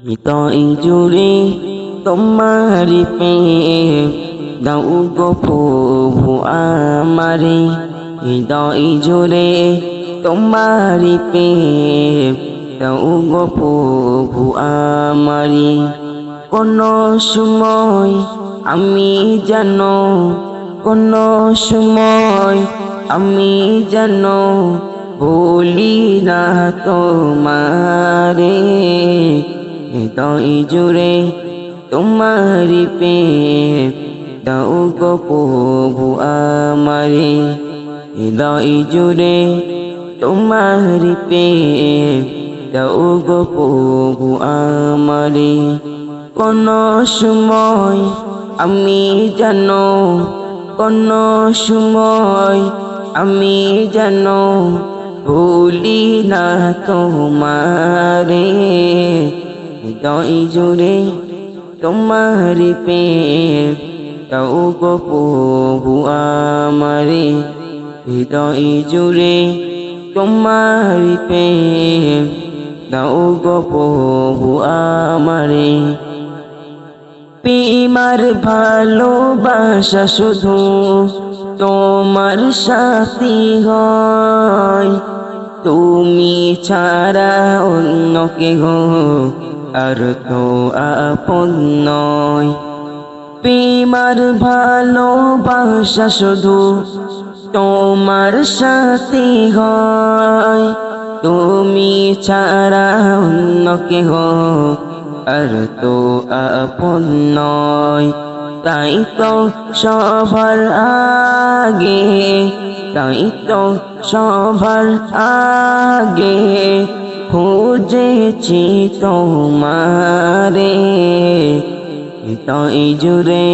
হৃদয় জুড়ে তোমারি প্রেম দাও গো প্রভু আমারে। হৃদয় জুড়ে তোমারি প্রেম দাও গো প্রভু আমারে। কোন সময় আমি জানো, কোন সময় আমি জানো ভুলি না তোমারে। হৃদয় জুড়ে তোমারি প্রেম দাও গো প্রভু আমারে। হৃদয় জুড়ে তোমারি প্রেম দাও গো প্রভু আমারে। কোন সময় আমি জানো, কোন সময় আমি জানো ভুলি না তোমারে। হৃদয় জুড়ে তোমারি প্রেম দাও গো প্রভু আমারে। হৃদয় জুড়ে তোমারি প্রেম দাও গো প্রভু আমারে। প্রেমার ভালোবাসা শুধু তোমার সাথী হয়, তুমি ছাড়া অন্য কেহ আর তো আপন নয়। প্রেমার ভালোবাসা শুধু তোমার সাথী হয়, তুমি ছাড়া অন্য কেহ আর তো আপন নয়। তাই তো সবার আগে, তাই তো সবার আগে খুঁজেছি তোমারে। হৃদয় জুড়ে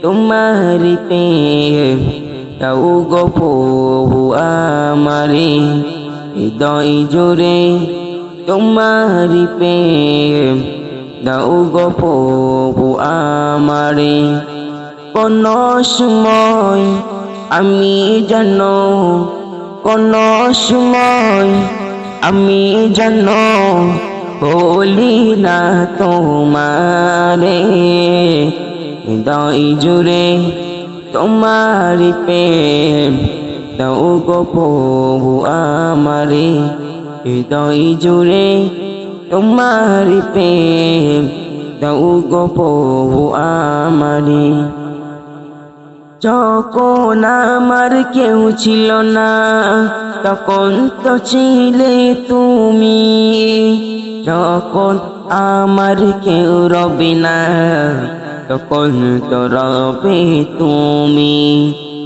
তোমারি প্রেম দাও গো প্রভু আমারে। হৃদয় জুড়ে তোমারি প্রেম দাও গো প্রভু আমারে। কোন সময় আমি জানো, কোন সময় আমি জানো ভুলি না তোমারে। হৃদয় জুড়ে তোমারি প্রেম দাও গো প্রভু আমারে। হৃদয় জুড়ে তোমারি প্রেম দাও গো প্রভু আমারে। যখন আমার কেউ ছিল না তখন তো ছিলে তুমি, যখন আমার কেউ রবে না তখন তো রবে তুমি।